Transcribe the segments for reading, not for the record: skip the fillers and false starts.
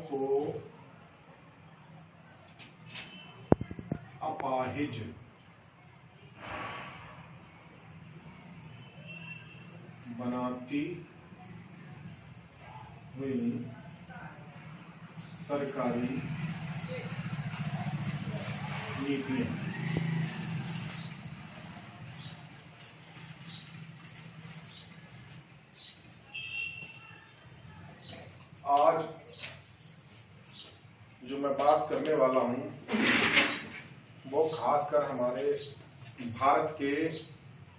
को अपाहिज बनाती हुई सरकारी नीतियां। आज जो मैं बात करने वाला हूं वो खासकर हमारे भारत के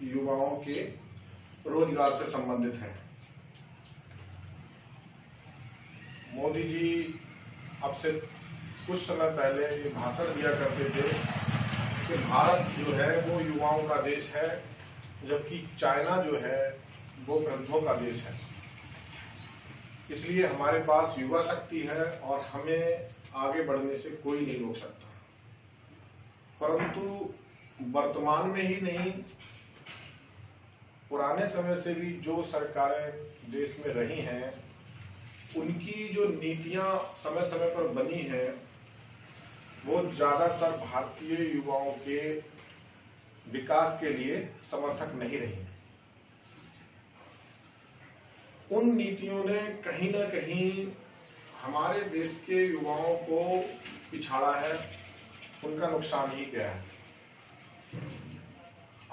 युवाओं के रोजगार से संबंधित है। मोदी जी अब से कुछ समय पहले ये भाषण दिया करते थे कि भारत जो है वो युवाओं का देश है, जबकि चाइना जो है वो वृद्धों का देश है। इसलिए हमारे पास युवा शक्ति है और हमें आगे बढ़ने से कोई नहीं रोक सकता। परंतु वर्तमान में ही नहीं, पुराने समय से भी जो सरकारें देश में रही हैं, उनकी जो नीतियां समय समय पर बनी हैं वो ज्यादातर भारतीय युवाओं के विकास के लिए समर्थक नहीं रही। उन नीतियों ने कहीं ना कहीं हमारे देश के युवाओं को पिछाड़ा है, उनका नुकसान ही किया है।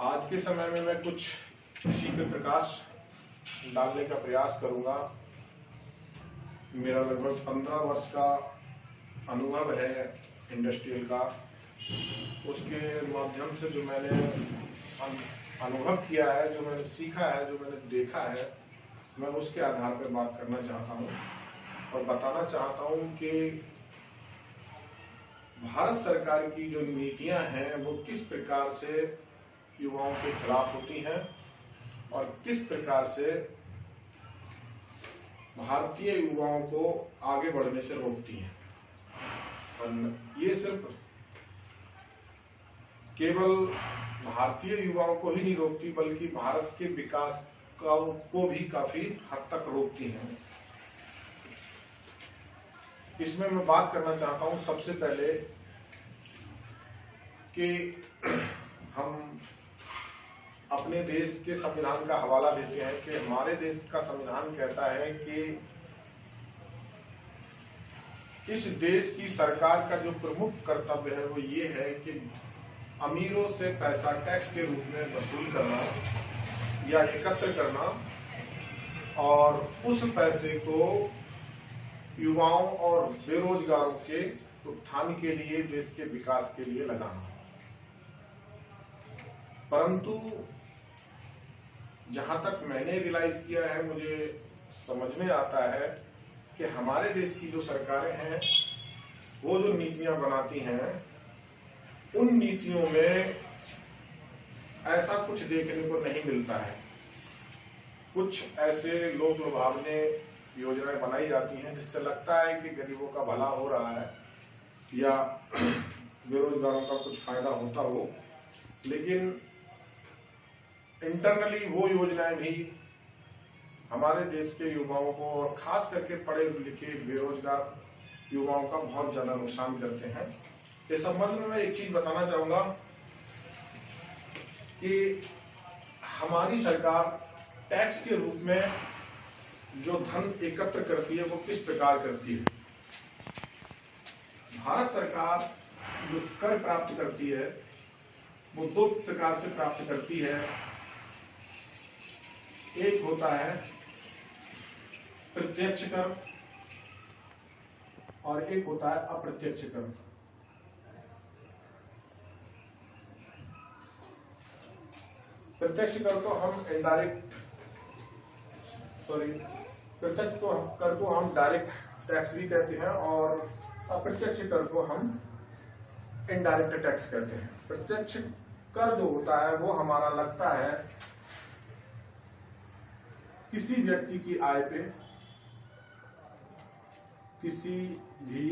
आज के समय में मैं कुछ इसी पे प्रकाश डालने का प्रयास करूंगा। मेरा लगभग 15 वर्ष का अनुभव है इंडस्ट्रियल का। उसके माध्यम से जो मैंने अनुभव किया है, जो मैंने सीखा है, जो मैंने देखा है, मैं उसके आधार पर बात करना चाहता हूं और बताना चाहता हूं कि भारत सरकार की जो नीतियां हैं वो किस प्रकार से युवाओं के खिलाफ होती हैं और किस प्रकार से भारतीय युवाओं को आगे बढ़ने से रोकती हैं। और ये सिर्फ केवल भारतीय युवाओं को ही नहीं रोकती, बल्कि भारत के विकास को भी काफी हद तक रोकती हैं। इसमें मैं बात करना चाहता हूं सबसे पहले कि हम अपने देश के संविधान का हवाला देते हैं कि हमारे देश का संविधान कहता है कि इस देश की सरकार का जो प्रमुख कर्तव्य है वो ये है कि अमीरों से पैसा टैक्स के रूप में वसूल करना या एकत्र करना और उस पैसे को युवाओं और बेरोजगारों के उत्थान के लिए, देश के विकास के लिए लगाना। परंतु जहां तक मैंने रियलाइज किया है, मुझे समझ में आता है कि हमारे देश की जो सरकारें हैं वो जो नीतियां बनाती हैं, उन नीतियों में ऐसा कुछ देखने को नहीं मिलता है। कुछ ऐसे लोक लुभावने योजनाएं बनाई जाती हैं जिससे लगता है कि गरीबों का भला हो रहा है या बेरोजगारों का कुछ फायदा होता हो, लेकिन इंटरनली वो योजनाएं भी हमारे देश के युवाओं को और खास करके पढ़े लिखे बेरोजगार युवाओं का बहुत ज्यादा नुकसान करते हैं। इस संबंध में मैं एक चीज बताना चाहूंगा कि हमारी सरकार टैक्स के रूप में जो धन एकत्र करती है वो किस प्रकार करती है। भारत सरकार जो कर प्राप्त करती है वो दो प्रकार से प्राप्त करती है। एक होता है प्रत्यक्ष कर और एक होता है अप्रत्यक्ष कर। प्रत्यक्ष कर को हम प्रत्यक्ष कर को हम डायरेक्ट टैक्स भी कहते हैं और अप्रत्यक्ष कर को हम इनडायरेक्ट टैक्स कहते हैं। प्रत्यक्ष कर जो होता है वो हमारा लगता है किसी व्यक्ति की आय पे, किसी भी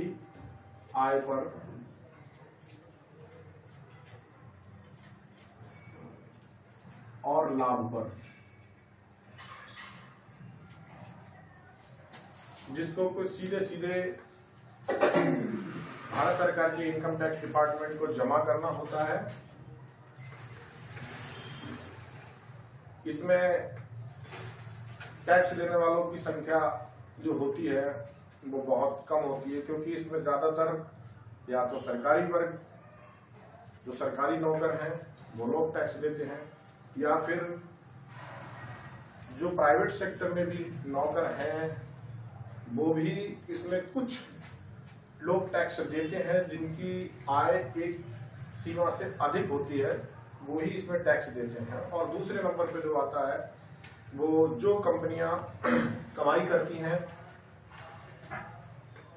आय पर और लाभ पर, जिसको कोई सीधे सीधे भारत सरकार के इनकम टैक्स डिपार्टमेंट को जमा करना होता है। इसमें टैक्स देने वालों की संख्या जो होती है वो बहुत कम होती है, क्योंकि इसमें ज्यादातर या तो सरकारी वर्ग, जो सरकारी नौकर हैं वो लोग टैक्स देते हैं, या फिर जो प्राइवेट सेक्टर में भी नौकर हैं वो भी इसमें कुछ लोग टैक्स देते हैं। जिनकी आय एक सीमा से अधिक होती है वो ही इसमें टैक्स देते हैं। और दूसरे नंबर पे जो आता है वो जो कंपनियां कमाई करती हैं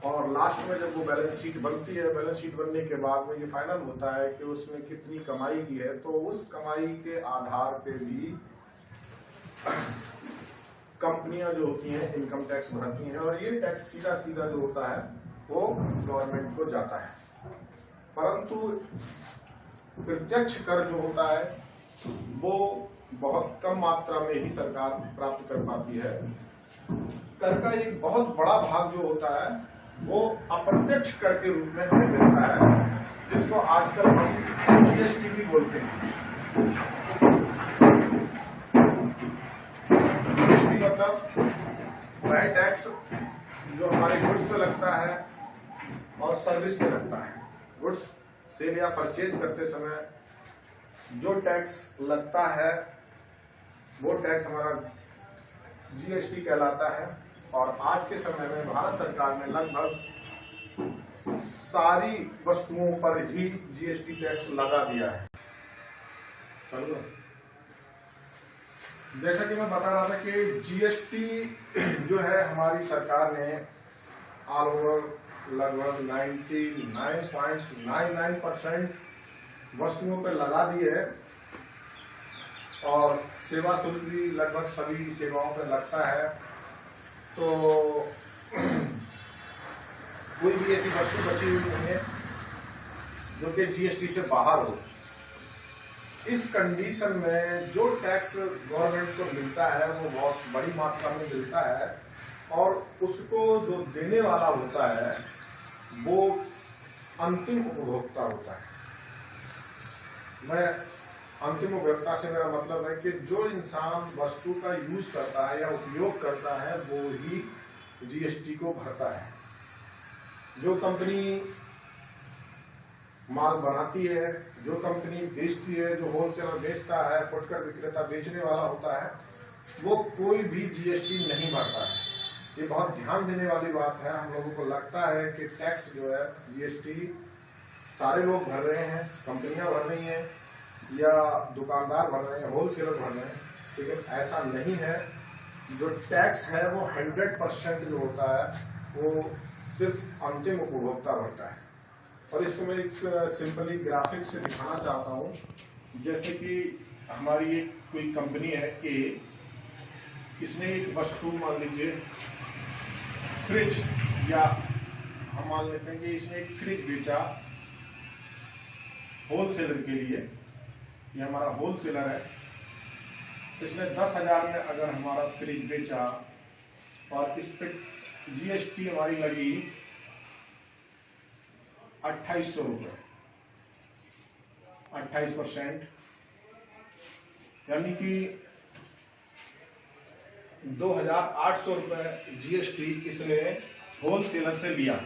और लास्ट में जब वो बैलेंस शीट बनती है, बैलेंस शीट बनने के बाद में ये फाइनल होता है कि उसने कितनी कमाई की है, तो उस कमाई के आधार पे भी कंपनियां जो होती हैं इनकम टैक्स भरती हैं, और ये टैक्स सीधा सीधा जो होता है वो गवर्नमेंट को जाता है। परंतु प्रत्यक्ष कर जो होता है वो बहुत कम मात्रा में ही सरकार प्राप्त कर पाती है। कर का एक बहुत बड़ा भाग जो होता है वो अप्रत्यक्ष कर के रूप में हमें मिलता है, जिसको आजकल हम जीएसटी भी बोलते हैं। जीएसटी मतलब वह टैक्स जो हमारे गुड्स पे लगता है और सर्विस पे लगता है। गुड्स सेल या परचेज करते समय जो टैक्स लगता है वो टैक्स हमारा जीएसटी कहलाता है। और आज के समय में भारत सरकार ने लगभग सारी वस्तुओं पर ही जीएसटी टैक्स लगा दिया है। चलो, जैसा कि मैं बता रहा था कि जीएसटी जो है हमारी सरकार ने ऑल ओवर लगभग 99.99% वस्तुओं पर लगा दी है, और सेवा शुल्क भी लगभग सभी सेवाओं पर लगता है। तो कोई भी ऐसी वस्तु बची हुई नहीं है जो कि जीएसटी से बाहर हो। इस कंडीशन में जो टैक्स गवर्नमेंट को मिलता है वो बहुत बड़ी मात्रा में मिलता है, और उसको जो देने वाला होता है वो अंतिम उपभोक्ता होता है। मैं अंतिम उपभोक्ता से मेरा मतलब है कि जो इंसान वस्तु का यूज करता है या उपयोग करता है वो ही जीएसटी को भरता है। जो कंपनी माल बनाती है, जो कंपनी बेचती है, जो होलसेलर बेचता है, फुटकर विक्रेता बेचने वाला होता है, वो कोई भी जीएसटी नहीं भरता है। ये बहुत ध्यान देने वाली बात है। हम लोगों को लगता है कि टैक्स जो है जीएसटी सारे लोग भर रहे हैं, कंपनियां भर रही हैं या दुकानदार भर रहे हैं, होलसेलर भर रहे हैं, लेकिन ऐसा नहीं है। जो टैक्स है वो 100% जो होता है वो सिर्फ अंतिम उपभोक्ता भरता है। और इसको मैं एक सिंपली ग्राफिक से दिखाना चाहता हूँ। जैसे कि हमारी एक कोई कंपनी है ए, इसने एक वस्तु मान लीजिए फ्रिज, या हम मान लेते हैं कि इसने एक फ्रिज बेचा होलसेलर के लिए। ये हमारा होलसेलर है, इसने 10,000 में अगर हमारा फ्रिज बेचा और इस पे जीएसटी हमारी लगी 2800 रुपये, 28%, यानी कि 2,800 रुपये जीएसटी इसने होलसेलर से लिया।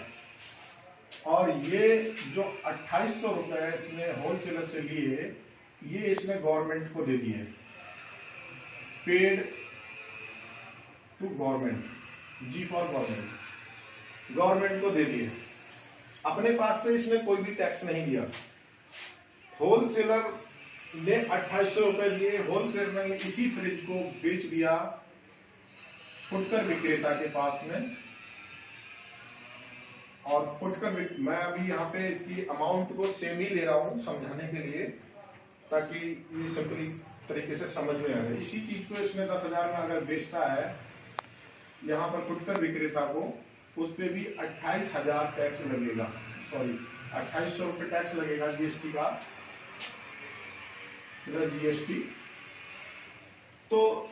और ये जो 2800 रुपये इसने होलसेलर से लिए, ये इसने गवर्नमेंट को दे दिए, paid to government, G for government, government को दे दिए। अपने पास से इसने कोई भी टैक्स नहीं दिया। होलसेलर ने 2800 रुपए दिए, होलसेलर ने इसी फ्रिज को बेच दिया फुटकर विक्रेता के पास में। और फुटकर, मैं अभी यहाँ पे इसकी अमाउंट को सेम ही ले रहा हूँ समझाने के लिए, ताकि ये सिंपली तरीके से समझ में आ जाए। इसी चीज को इसने 10,000 में अगर बेचता है यहाँ पर फुटकर विक्रेता को, उस पे भी 28,000 टैक्स लगेगा, सॉरी 2800 रुपये टैक्स लगेगा जीएसटी का, प्लस जीएसटी। तो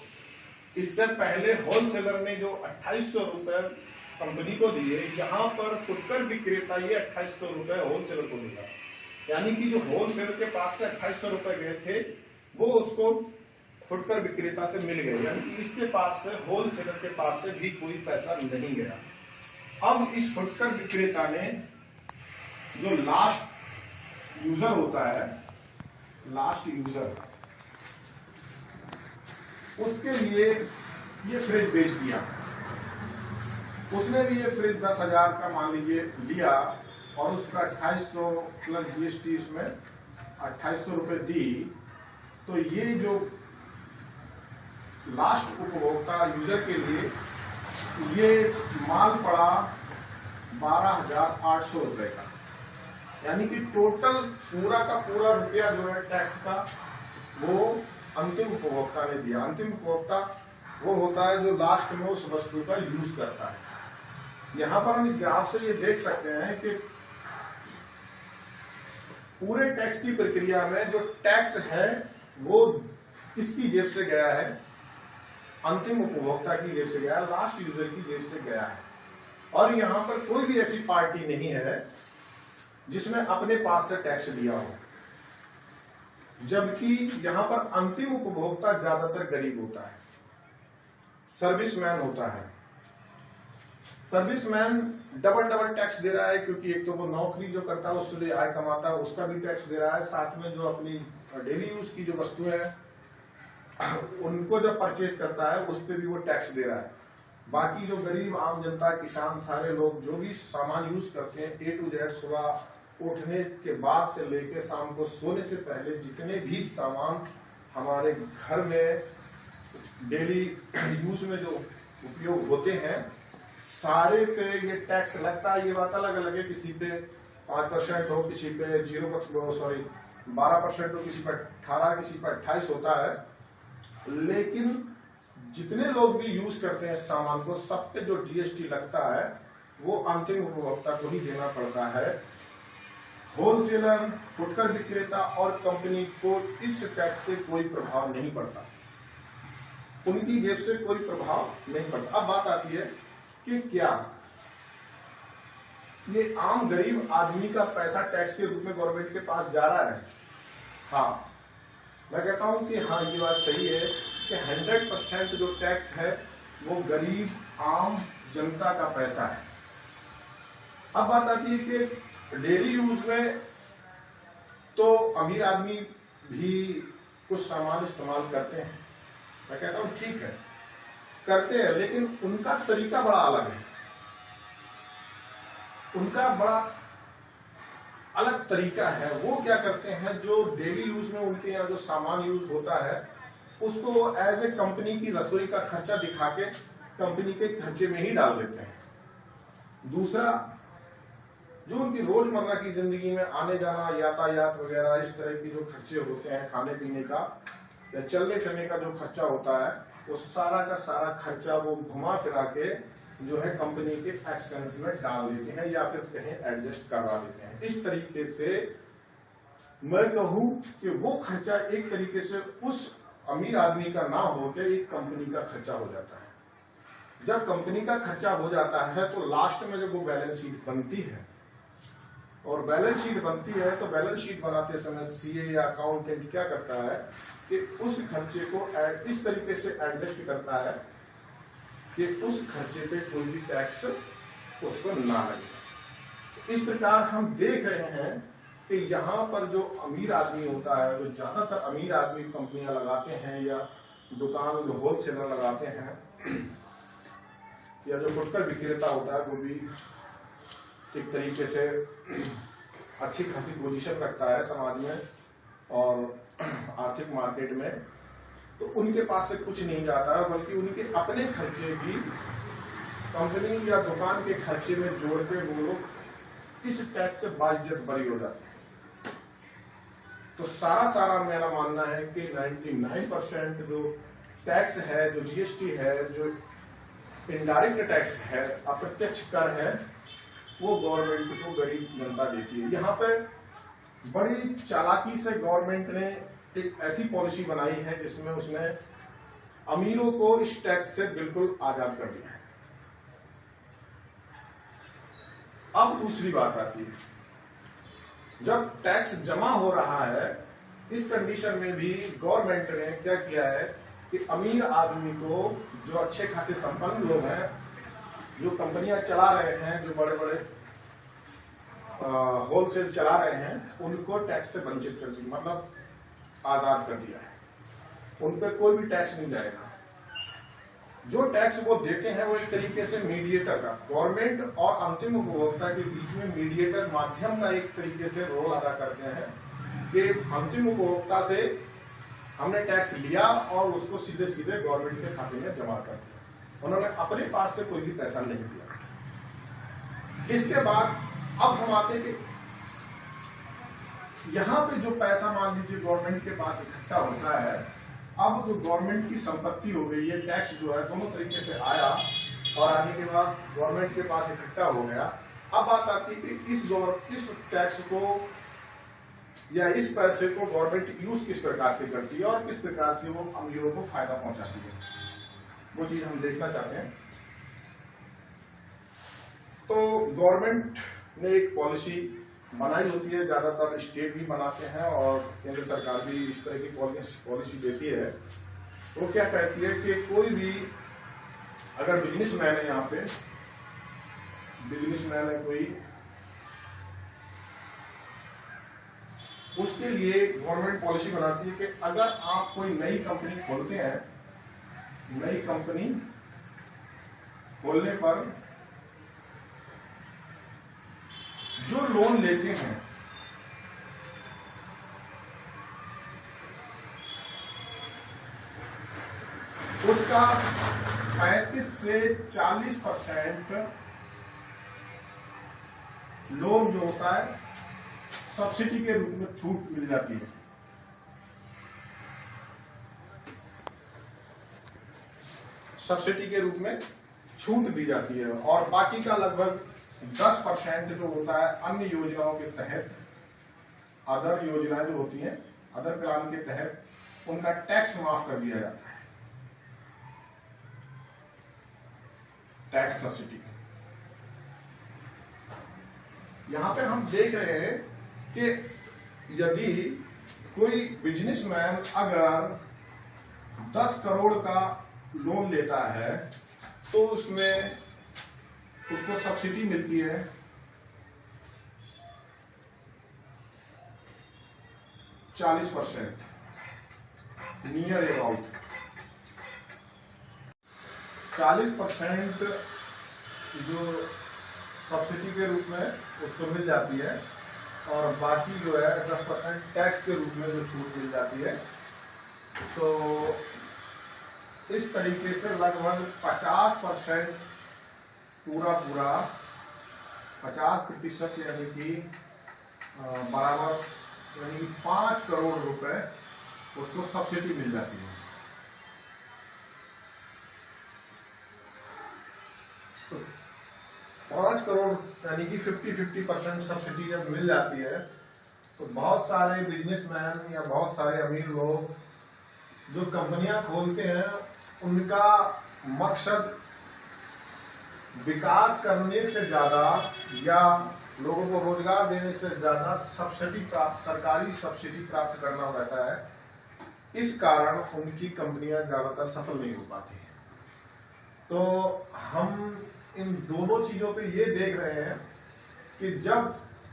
इससे पहले होलसेलर ने जो 2800 रुपये कंपनी को दिए, यहाँ पर फुटकर विक्रेता ये 2800 रुपए होलसेलर को देगा। यानी कि जो होलसेलर के पास से 2800 रुपए गए थे वो उसको फुटकर विक्रेता से मिल गए, यानी कि इसके पास से होलसेलर के पास से भी कोई पैसा नहीं गया। अब इस फुटकर विक्रेता ने जो लास्ट यूजर होता है, लास्ट यूजर, उसके लिए ये फ्रिज बेच दिया। उसने भी ये फ्रिज 10,000 का मान लीजिए लिया और उस पर 2800 प्लस जीएसटी इसमें 2800 रुपए दी, तो ये जो लास्ट उपभोक्ता यूजर के लिए ये माल पड़ा 12,800 रुपए का। यानी कि टोटल पूरा का पूरा रुपया जो है टैक्स का वो अंतिम उपभोक्ता ने दिया। अंतिम उपभोक्ता वो होता है जो लास्ट में उस वस्तु का यूज करता है। यहां पर हम इस ग्राफ से ये देख सकते हैं कि पूरे टैक्स की प्रक्रिया में जो टैक्स है वो किसकी जेब से गया है, अंतिम उपभोक्ता की जेब से गया है, लास्ट यूजर की जेब से गया है। और यहां पर कोई भी ऐसी पार्टी नहीं है जिसने अपने पास से टैक्स लिया हो, जबकि यहां पर अंतिम उपभोक्ता ज्यादातर गरीब होता है, सर्विसमैन होता है। सर्विसमैन डबल टैक्स दे रहा है, क्योंकि एक तो वो नौकरी जो करता है उससे आय कमाता है, उसका भी टैक्स दे रहा है, साथ में जो अपनी डेली यूज की जो वस्तुएं हैं उनको जब परचेज करता है उस पर भी वो टैक्स दे रहा है। बाकी जो गरीब आम जनता, किसान, सारे लोग जो भी सामान यूज करते हैं A to Z, सुबह उठने के बाद से लेके शाम को सोने से पहले जितने भी सामान हमारे घर में डेली यूज में जो उपयोग होते हैं सारे पे ये टैक्स लगता है। ये बात अलग अलग है, किसी पे 5% हो, किसी पे 12% हो, किसी पे 18, किसी पे 28 होता है। लेकिन जितने लोग भी यूज करते हैं सामान को, सब पे जो जीएसटी लगता है वो अंतिम उपभोक्ता को ही देना पड़ता है। होलसेलर, फुटकर विक्रेता और कंपनी को इस टैक्स से कोई प्रभाव नहीं पड़ता, उनकी जेब से कोई प्रभाव नहीं पड़ता। अब बात आती है कि क्या ये आम गरीब आदमी का पैसा टैक्स के रूप में गवर्नमेंट के पास जा रहा है? हाँ, मैं कहता हूं कि हाँ, ये बात सही है कि 100% जो टैक्स है वो गरीब आम जनता का पैसा है। अब बात आती है कि डेली यूज में तो अमीर आदमी भी कुछ सामान इस्तेमाल करते हैं, मैं कहता हूं ठीक है करते हैं, लेकिन उनका तरीका बड़ा अलग है। उनका बड़ा अलग तरीका है। वो क्या करते हैं, जो डेली यूज में उनके यहाँ जो सामान यूज होता है उसको एज ए कंपनी की रसोई का खर्चा दिखा के कंपनी के खर्चे में ही डाल देते हैं। दूसरा, जो उनकी रोजमर्रा की जिंदगी में आने जाना, यातायात वगैरह इस तरह की जो खर्चे होते हैं, खाने पीने का या चलने फिरने का जो खर्चा होता है, वो सारा का सारा खर्चा वो घुमा फिरा के जो है कंपनी के एक्सपेंस में डाल देते हैं या फिर कहीं एडजस्ट करवा देते हैं। इस तरीके से मैं कहूं कि वो खर्चा एक तरीके से उस अमीर आदमी का ना होकर एक कंपनी का खर्चा हो जाता है। जब कंपनी का खर्चा हो जाता है तो लास्ट में जब वो बैलेंस शीट बनती है, और बैलेंस शीट बनती है तो बैलेंस शीट बनाते समय सीए या अकाउंटेंट क्या करता है कि उस खर्चे को इस तरीके से एडजस्ट करता है कि उस खर्चे पे कोई भी टैक्स उसको ना लगे। इस प्रकार हम देख रहे हैं कि यहाँ पर जो अमीर आदमी होता है, जो ज्यादातर अमीर आदमी कंपनियां लगाते हैं या दुकान जो होलसेलर लगाते हैं या जो फुटकर विक्रेता होता है वो भी एक तरीके से अच्छी खासी पोजीशन रखता है समाज में और आर्थिक मार्केट में, तो उनके पास से कुछ नहीं जाता है, बल्कि उनके अपने खर्चे भी कंपनी या दुकान के खर्चे में जोड़ के वो लोग इस टैक्स से बाइज्जत बरी हो जाते हैं। तो सारा मेरा मानना है कि 99% जो टैक्स है, जो जीएसटी है, जो इनडायरेक्ट टैक्स है, अप्रत्यक्ष कर है, वो गवर्नमेंट को गरीब जनता देती है। यहाँ पे बड़ी चालाकी से गवर्नमेंट ने एक ऐसी पॉलिसी बनाई है जिसमें उसने अमीरों को इस टैक्स से बिल्कुल आजाद कर दिया है। अब दूसरी बात आती है, जब टैक्स जमा हो रहा है, इस कंडीशन में भी गवर्नमेंट ने क्या किया है कि अमीर आदमी को, जो अच्छे खासे संपन्न लोग हैं, जो कंपनियां चला रहे हैं, जो बड़े बड़े होलसेल चला रहे हैं, उनको टैक्स से वंचित कर दी, मतलब आजाद कर दिया है। उन पर कोई भी टैक्स नहीं जाएगा। जो टैक्स वो देते हैं वो एक तरीके से मीडिएटर का, गवर्नमेंट और अंतिम उपभोक्ता के बीच में मीडिएटर माध्यम का एक तरीके से रोल अदा करते हैं कि अंतिम उपभोक्ता से हमने टैक्स लिया और उसको सीधे सीधे गवर्नमेंट के खाते में जमा कर दिया। उन्होंने अपने पास से कोई भी पैसा नहीं दिया। इसके बाद अब हम आते कि यहां पे जो पैसा मान लीजिए गवर्नमेंट के पास इकट्ठा होता है, अब जो गवर्नमेंट की संपत्ति हो गई, ये टैक्स जो है दोनों तरीके से आया और आने के बाद गवर्नमेंट के पास इकट्ठा हो गया। अब बात आती है कि इस टैक्स को या इस पैसे को गवर्नमेंट यूज किस प्रकार से करती है और किस प्रकार से वो अमीरों को फायदा पहुंचाती है, वो चीज हम देखना चाहते हैं। तो गवर्नमेंट ने एक पॉलिसी बनाई होती है, ज्यादातर स्टेट भी बनाते हैं और केंद्र सरकार भी इस तरह की पॉलिसी देती है। वो क्या कहती है कि कोई भी अगर बिजनेसमैन है, यहाँ पे बिजनेसमैन है कोई, उसके लिए गवर्नमेंट पॉलिसी बनाती है कि अगर आप कोई नई कंपनी खोलते हैं, नई कंपनी खोलने पर जो लोन लेते हैं उसका 35 से 40% लोन जो होता है सब्सिडी के रूप में छूट मिल जाती है। सब्सिडी के रूप में छूट दी जाती है और बाकी का लगभग 10% जो होता है अन्य योजनाओं के तहत, अदर योजनाएं जो होती हैं, अदर प्लान के तहत उनका टैक्स माफ कर दिया जाता है, टैक्स सब्सिडी। यहां पे हम देख रहे हैं कि यदि कोई बिजनेसमैन अगर 10 करोड़ का लोन लेता है तो उसमें उसको सब्सिडी मिलती है 40%, नियर अबाउट 40% जो सब्सिडी के रूप में उसको मिल जाती है और बाकी जो है 10% टैक्स के रूप में जो छूट मिल जाती है। तो इस तरीके से लगभग 50% पूरा 50% यानी कि बराबर, यानी कि 5 करोड़ रुपए उसको सब्सिडी मिल जाती है। तो 5 करोड़ यानी कि 50% सब्सिडी जब मिल जाती है तो बहुत सारे बिजनेसमैन या बहुत सारे अमीर लोग जो कंपनियां खोलते हैं, उनका मकसद विकास करने से ज्यादा या लोगों को रोजगार देने से ज्यादा सब्सिडी प्राप्त, सरकारी सब्सिडी प्राप्त करना रहता है। इस कारण उनकी कंपनियां ज्यादातर सफल नहीं हो पाती हैं। तो हम इन दोनों चीजों पे ये देख रहे हैं कि जब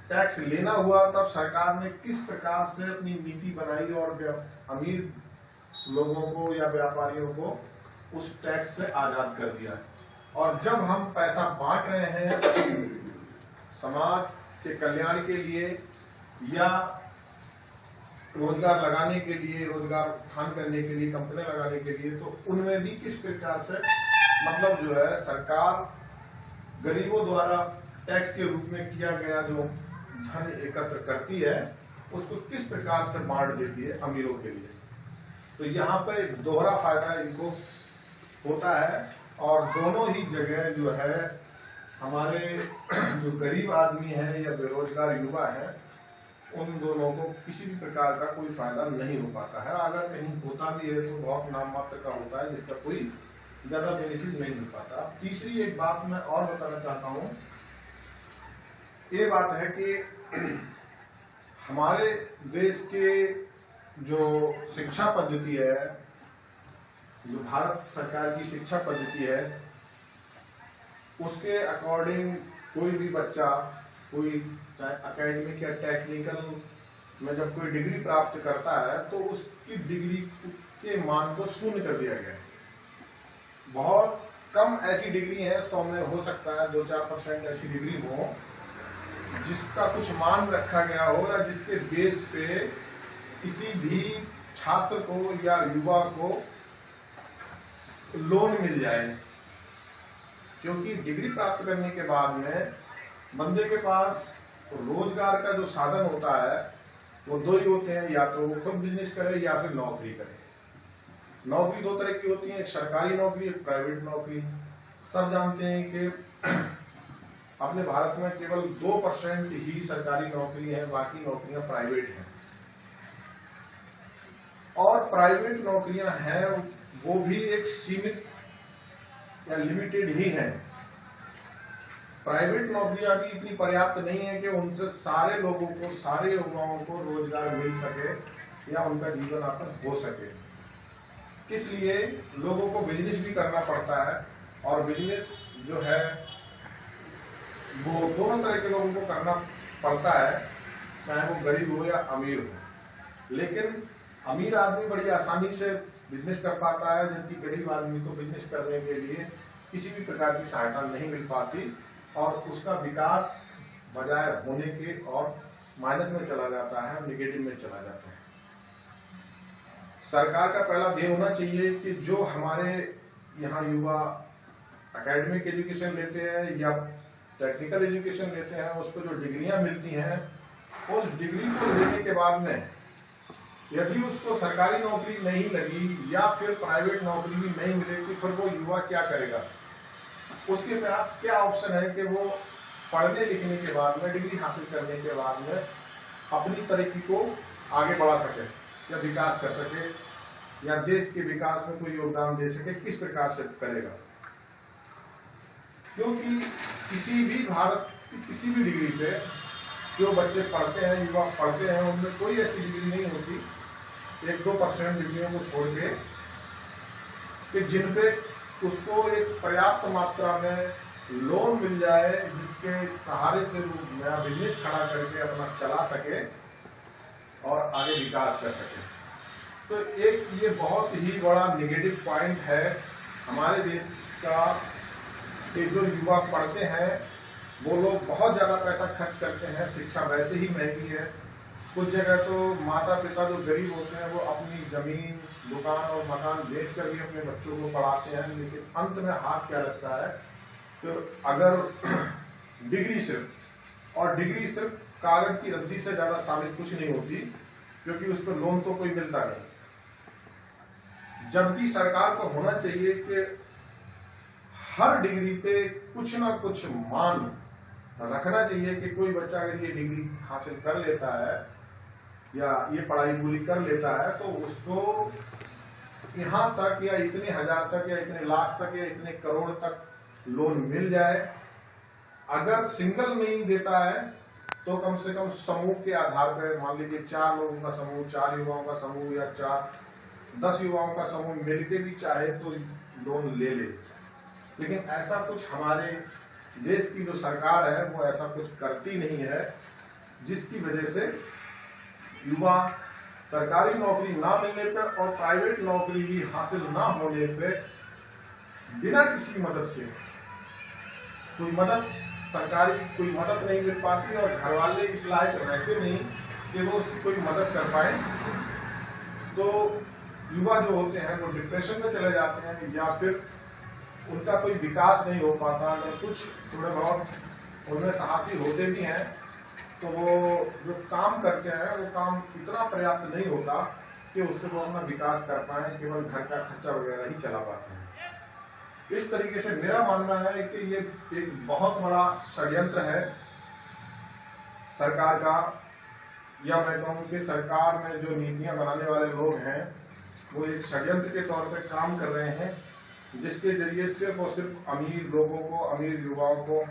टैक्स लेना हुआ तब सरकार ने किस प्रकार से अपनी नीति बनाई और अमीर लोगों को या व्यापारियों को उस टैक्स से आजाद कर दिया। और जब हम पैसा बांट रहे हैं समाज के कल्याण के लिए या रोजगार लगाने के लिए, रोजगार उत्थान करने के लिए, कंपनियां लगाने के लिए, तो उनमें भी किस प्रकार से मतलब जो है सरकार गरीबों द्वारा टैक्स के रूप में किया गया जो धन एकत्र करती है उसको किस प्रकार से बांट देती है अमीरों के लिए। तो यहाँ पर एक दोहरा फायदा इनको होता है और दोनों ही जगह जो है हमारे जो गरीब आदमी है या बेरोजगार युवा है उन दोनों को किसी भी प्रकार का कोई फायदा नहीं हो पाता है। अगर कहीं होता भी है तो बहुत नाम मात्र का होता है जिसका कोई ज्यादा बेनिफिट नहीं हो पाता। तीसरी एक बात मैं और बताना चाहता हूँ ये बात है कि हमारे देश के जो शिक्षा पद्धति है, जो भारत सरकार की शिक्षा पद्धति है, उसके अकॉर्डिंग कोई भी बच्चा, कोई चाहे एकेडमिक या टेक्निकल में जब कोई डिग्री प्राप्त करता है तो उसकी डिग्री के मान को शून्य कर दिया गया है। बहुत कम ऐसी डिग्री है, 100 में हो सकता है 2-4% ऐसी डिग्री हो जिसका कुछ मान रखा गया हो या जिसके बेस पे किसी भी छात्र को या युवा को लोन मिल जाए। क्योंकि डिग्री प्राप्त करने के बाद में बंदे के पास रोजगार का जो साधन होता है वो दो ही होते हैं, या तो वो खुद बिजनेस करे या फिर नौकरी करे। नौकरी दो तरह की होती है, एक सरकारी नौकरी, एक प्राइवेट नौकरी। सब जानते हैं कि अपने भारत में केवल 2% ही सरकारी नौकरी है, बाकी नौकरियां प्राइवेट हैं। और प्राइवेट नौकरियां हैं वो भी एक सीमित या लिमिटेड ही हैं। प्राइवेट नौकरियां भी इतनी पर्याप्त नहीं है कि उनसे सारे लोगों को, सारे युवाओं को रोजगार मिल सके या उनका जीवन यापन हो सके। इसलिए लोगों को बिजनेस भी करना पड़ता है, और बिजनेस जो है वो दोनों तरह के लोगों को करना पड़ता है, चाहे वो गरीब हो या अमीर हो। लेकिन अमीर आदमी बड़ी आसानी से बिजनेस कर पाता है, जबकि गरीब आदमी को बिजनेस करने के लिए किसी भी प्रकार की सहायता नहीं मिल पाती और उसका विकास बजाय होने के और माइनस में चला जाता है, नेगेटिव में चला जाता है। सरकार का पहला ध्येय होना चाहिए कि जो हमारे यहाँ युवा एकेडमिक एजुकेशन लेते हैं या टेक्निकल एजुकेशन लेते हैं, उसको जो डिग्रियां मिलती हैं, उस डिग्री को लेने के बाद में यदि उसको सरकारी नौकरी नहीं लगी या फिर प्राइवेट नौकरी भी नहीं मिलेगी, फिर वो युवा क्या करेगा? उसके पास क्या ऑप्शन है कि वो पढ़ने लिखने के बाद में, डिग्री हासिल करने के बाद में अपनी तरक्की को आगे बढ़ा सके या विकास कर सके या देश के विकास में कोई योगदान दे सके, किस प्रकार से करेगा? क्योंकि किसी भी भारत की किसी भी डिग्री पे जो बच्चे पढ़ते हैं, युवा पढ़ते हैं, उनमें कोई ऐसी डिग्री नहीं होती, 1-2% डिग्रियों को छोड़ के, कि जिन पे उसको एक पर्याप्त मात्रा में लोन मिल जाए जिसके सहारे से वो नया बिजनेस खड़ा करके अपना चला सके और आगे विकास कर सके। तो एक ये बहुत ही बड़ा नेगेटिव पॉइंट है हमारे देश का कि जो युवा पढ़ते हैं वो लोग बहुत ज़्यादा पैसा खर्च करते हैं, शिक्षा वैसे ही महंगी है। कुछ जगह तो माता पिता जो गरीब होते हैं वो अपनी जमीन, दुकान और मकान बेच कर भी अपने बच्चों को पढ़ाते हैं, लेकिन अंत में हाथ क्या लगता है तो अगर डिग्री सिर्फ कागज की रद्दी से ज़्यादा साबित कुछ नहीं होती, क्योंकि उस पर लोन तो कोई मिलता नहीं। जबकि सरकार को होना चाहिए कि हर डिग्री पे कुछ ना कुछ मान रखना चाहिए कि कोई बच्चा अगर ये डिग्री हासिल कर लेता है या ये पढ़ाई पूरी कर लेता है तो उसको यहाँ तक या इतने हजार तक या इतने लाख तक या इतने करोड़ तक लोन मिल जाए। अगर सिंगल नहीं देता है तो कम से कम समूह के आधार पर, मान लीजिए 4 लोगों का समूह, 4 युवाओं का समूह या 10 युवाओं का समूह मिलके भी चाहे तो लोन ले ले। लेकिन ऐसा कुछ हमारे देश की जो सरकार है वो ऐसा कुछ करती नहीं है, जिसकी वजह से युवा सरकारी नौकरी ना मिलने पर और प्राइवेट नौकरी भी हासिल ना होने पे बिना किसी मदद के, सरकारी कोई मदद नहीं मिल पाती और घर वाले इस लायक रहते नहीं कि वो उसकी कोई मदद कर पाए, तो युवा जो होते हैं वो डिप्रेशन में चले जाते हैं या फिर उनका कोई विकास नहीं हो पाता। न कुछ थोड़े बहुत उनमें साहसी होते भी हैं तो वो जो काम करते हैं वो काम इतना पर्याप्त नहीं होता कि उससे वो अपना विकास कर पाए, केवल घर का खर्चा वगैरह ही चला पाते हैं। इस तरीके से मेरा मानना है कि ये एक बहुत बड़ा षड्यंत्र है सरकार का, या मैं कहूँ कि सरकार में जो नीतियां बनाने वाले लोग हैं वो एक षड्यंत्र के तौर पे काम कर रहे हैं, जिसके जरिए सिर्फ और सिर्फ अमीर लोगों को, अमीर युवाओं को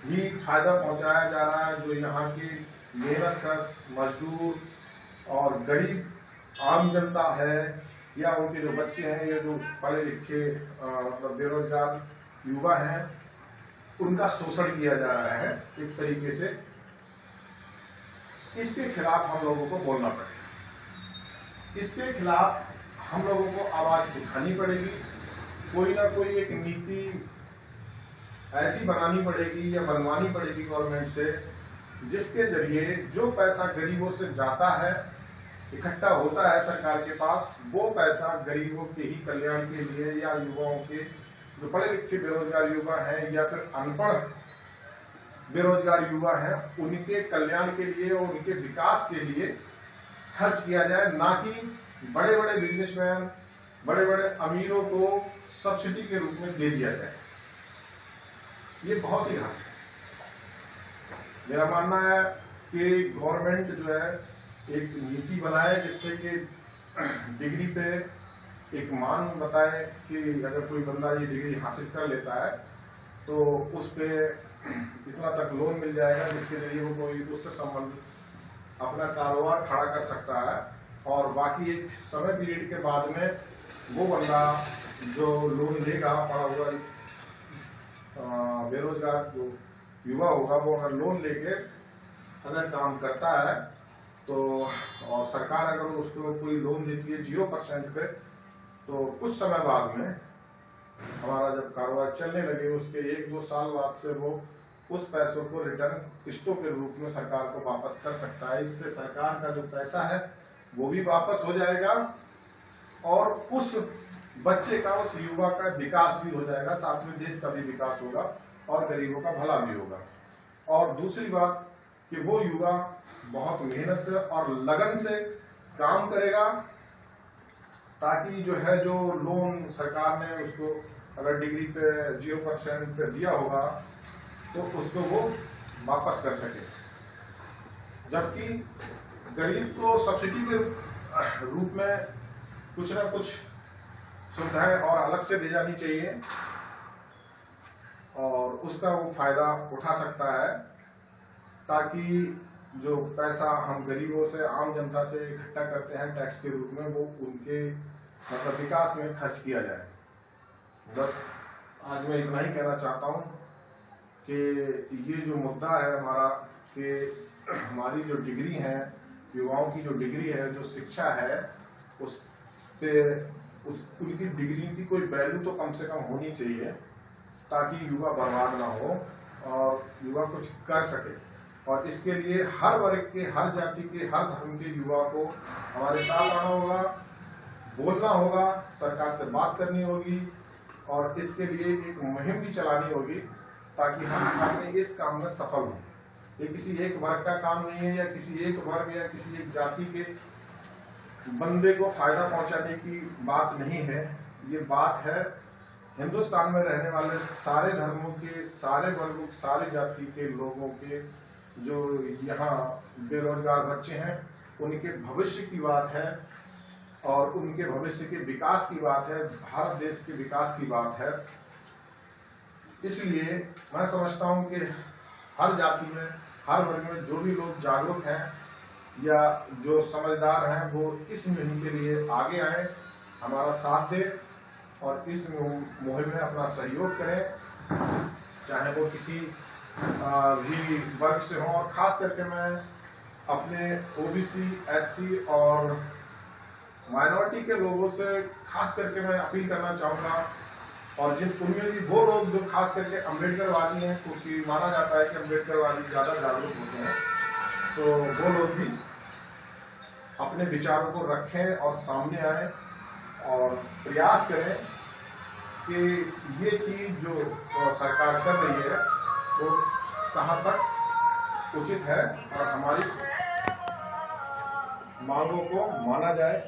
भी फायदा पहुंचाया जा रहा है, जो यहाँ की मेहनतकश मजदूर और गरीब आम जनता है या उनके जो बच्चे हैं या जो पढ़े लिखे मतलब बेरोजगार युवा हैं, उनका शोषण किया जा रहा है एक तरीके से। इसके खिलाफ हम लोगों को बोलना पड़ेगा, इसके खिलाफ हम लोगों को आवाज उठानी पड़ेगी। कोई ना कोई एक नीति ऐसी बनानी पड़ेगी या बनवानी पड़ेगी गवर्नमेंट से, जिसके जरिए जो पैसा गरीबों से जाता है, इकट्ठा होता है सरकार के पास, वो पैसा गरीबों के ही कल्याण के लिए या युवाओं के, जो पढ़े लिखे बेरोजगार युवा हैं या फिर अनपढ़ बेरोजगार युवा हैं, उनके कल्याण के लिए और उनके विकास के लिए खर्च किया जाए, ना कि बड़े बड़े बिजनेसमैन, बड़े बड़े अमीरों को सब्सिडी के रूप में दे दिया जाए। ये बहुत ही गलत है। मेरा मानना है कि गवर्नमेंट जो है एक नीति बनाए जिससे कि डिग्री पे एक मान बताए कि अगर कोई बंदा ये डिग्री हासिल कर लेता है तो उस पे इतना तक लोन मिल जाएगा, जिसके जरिए वो कोई उससे संबंधित अपना कारोबार खड़ा कर सकता है, और बाकी एक समय पीरियड के बाद में वो बंदा जो लोन लेगा, पड़ा हुआ बेरोजगार जो युवा होगा, वो अगर लोन लेके अगर काम करता है तो, और सरकार अगर उसको कोई लोन देती है 0% पे, तो कुछ समय बाद में हमारा जब कारोबार चलने लगे, उसके 1-2 साल बाद से वो उस पैसों को रिटर्न किस्तों के रूप में सरकार को वापस कर सकता है। इससे सरकार का जो पैसा है वो भी वापस हो जाएगा और उस बच्चे का, उस युवा का विकास भी हो जाएगा, साथ में देश का भी विकास होगा और गरीबों का भला भी होगा। और दूसरी बात कि वो युवा बहुत मेहनत से और लगन से काम करेगा, ताकि जो है जो लोन सरकार ने उसको अगर डिग्री पे 0% पे दिया होगा तो उसको वो वापस कर सके। जबकि गरीब को सब्सिडी के रूप में कुछ ना कुछ सुविधाएं और अलग से दी जानी चाहिए और उसका वो फायदा उठा सकता है, ताकि जो पैसा हम गरीबों से, आम जनता से इकट्ठा करते हैं टैक्स के रूप में, वो उनके मतलब विकास में खर्च किया जाए। बस आज मैं इतना ही कहना चाहता हूँ कि ये जो मुद्दा है हमारा, कि हमारी जो डिग्री है, युवाओं की जो डिग्री है, जो शिक्षा है, उस पे उनकी डिग्री की कोई वैल्यू तो कम से कम होनी चाहिए, ताकि युवा बर्बाद ना हो और युवा कुछ कर सके। और इसके लिए हर वर्ग के, हर जाति के, हर धर्म के युवा को हमारे साथ आना होगा, बोलना होगा, सरकार से बात करनी होगी और इसके लिए एक मुहिम भी चलानी होगी, ताकि हम अपने इस काम में सफल हों। ये किसी एक वर्ग का काम नहीं है या किसी एक वर्ग या किसी एक जाति के बंदे को फायदा पहुंचाने की बात नहीं है। ये बात है हिंदुस्तान में रहने वाले सारे धर्मों के, सारे वर्गों, सारी जाति के लोगों के, जो यहाँ बेरोजगार बच्चे हैं, उनके भविष्य की बात है और उनके भविष्य के विकास की बात है, भारत देश के विकास की बात है। इसलिए मैं समझता हूँ कि हर जाति में, हर वर्ग में जो भी लोग जागरूक हैं या जो समझदार हैं, वो इस मुहिम के लिए आगे आए, हमारा साथ दें और इस मुहिम में अपना सहयोग करें, चाहे वो किसी भी वर्ग से हो। और खास करके मैं अपने ओबीसी, एससी और माइनॉरिटी के लोगों से खास करके मैं अपील करना चाहूँगा, और जिन उनमें भी वो लोग जो खास करके अम्बेडकरवादी हैं, क्योंकि माना जाता है कि अम्बेडकरवादी ज़्यादा जागरूक होते हैं, तो वो लोग भी अपने विचारों को रखें और सामने आए और प्रयास करें कि ये चीज़ जो सरकार कर रही है वो कहाँ तक उचित है और हमारी मांगों को माना जाए।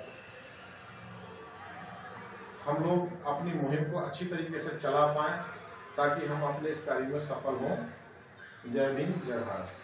हम लोग अपनी मुहिम को अच्छी तरीके से चला पाएं, ताकि हम अपने इस कार्य में सफल हों। जय भीम, जय भारत।